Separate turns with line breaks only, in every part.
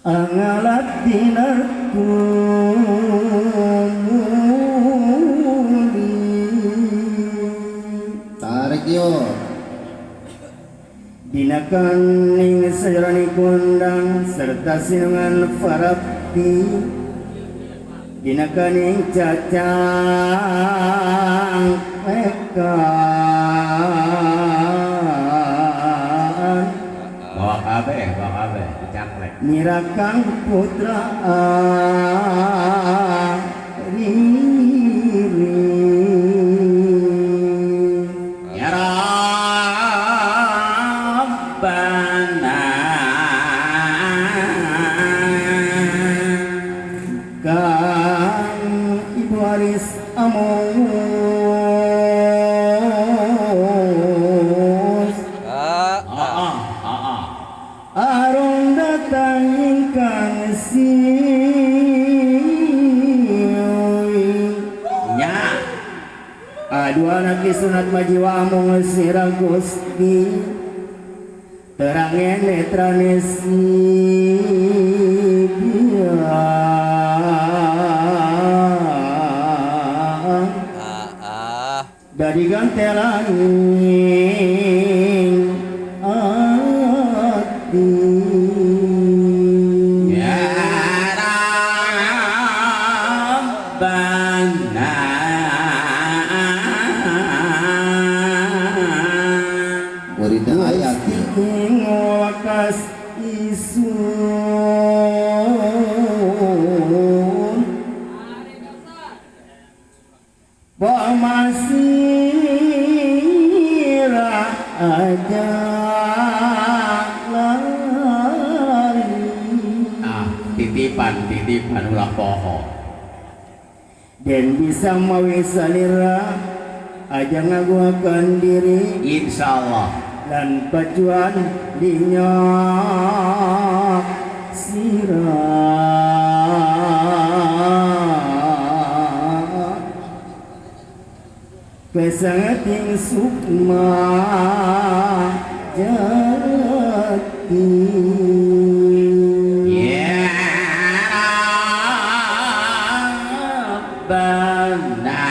angalat dinarkumuli
tarik yo
dinakan sejarani kundang serta sinungan farabdi dinakan cacang mekan
bawa kabeh dicaklek
Nirakang putra Riri
ya Rabbana
Kang Ibu Aris Amos Arong datang ingkang sioi
nya
Adu anak sunat majiwa among sirang Gusti terangnya netrane biang dari gantelaning hati
ya Rabbana
murid ayat
wakas isun pamasira aja lari
titipan ulah poho
dan bisa mawi salira aja ngaguakan diri
insyaallah
dan pacuan dinyak sirah kesangating sukma jati
ya Rabbana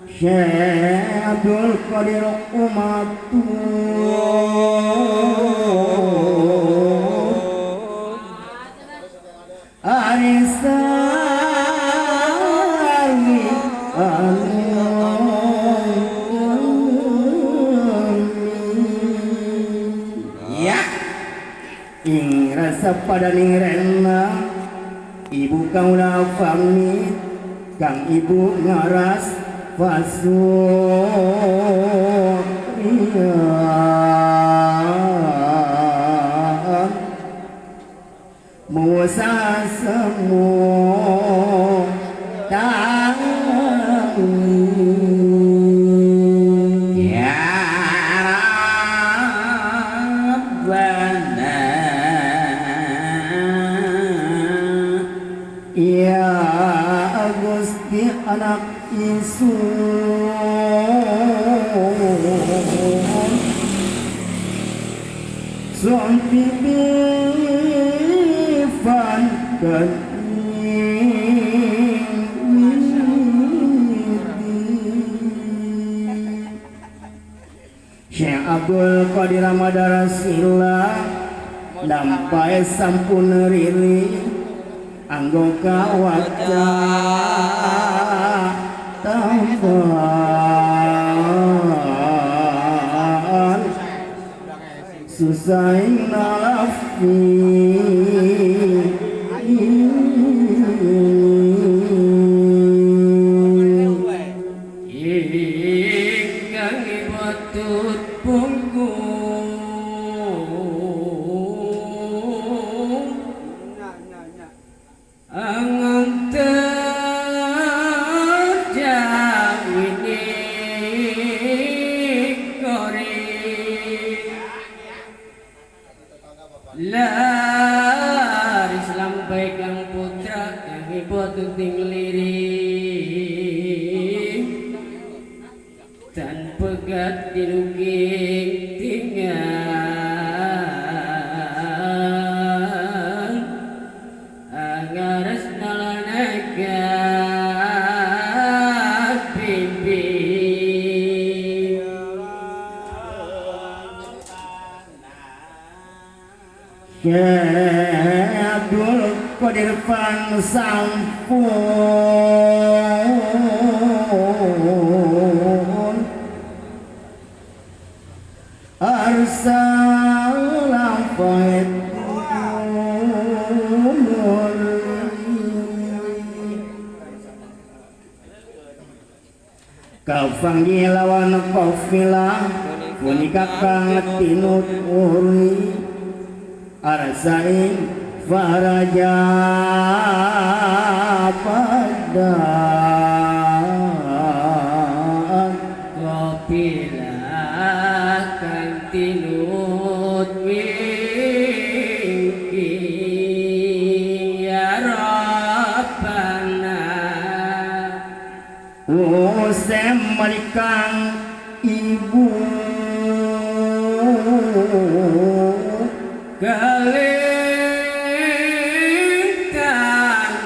Syekh Abdul Qadir Umatur Arisani
ya
ing rasa padaning rena ibu kaula pamit kang ibu ngaras fasurian musa semu tangi
ya Rabbana
ya Gusti anak isun son pipifan dan Syekh Abdul Qadir Ramadhan Sila lampai sampun rili anggoka waca tampan susaing nalafi ingkang iwatut punggung angan terjawini kori laris lampai kang putra kang ibu ting lirik dan pegat diluging tinggal
Abdul Qadir Fan sampun arsalam pahit kafanggi lawan kofilah punika kang tinut uri arsain faraja pada
Kopilah kang tinut wingking ya Rabbana
Usem malikang ibu
Galingkang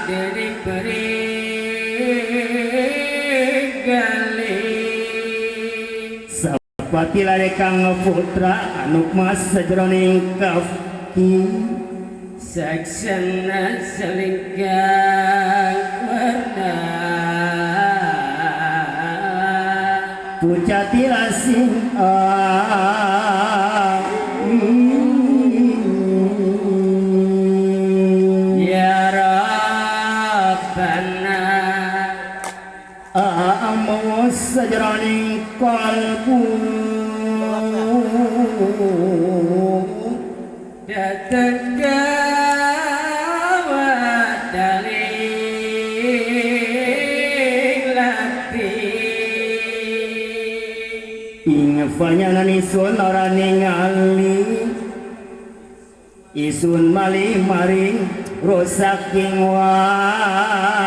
dari peri galing
sapati larekang putra anuk mas sajroning kafki
saksana selingkang warna
pucati lasing
ya Rabbana
amus sajroning kalbu
datang gawat daling latih
ingefanya isun ora ningali isun malih maring rusak ing wadana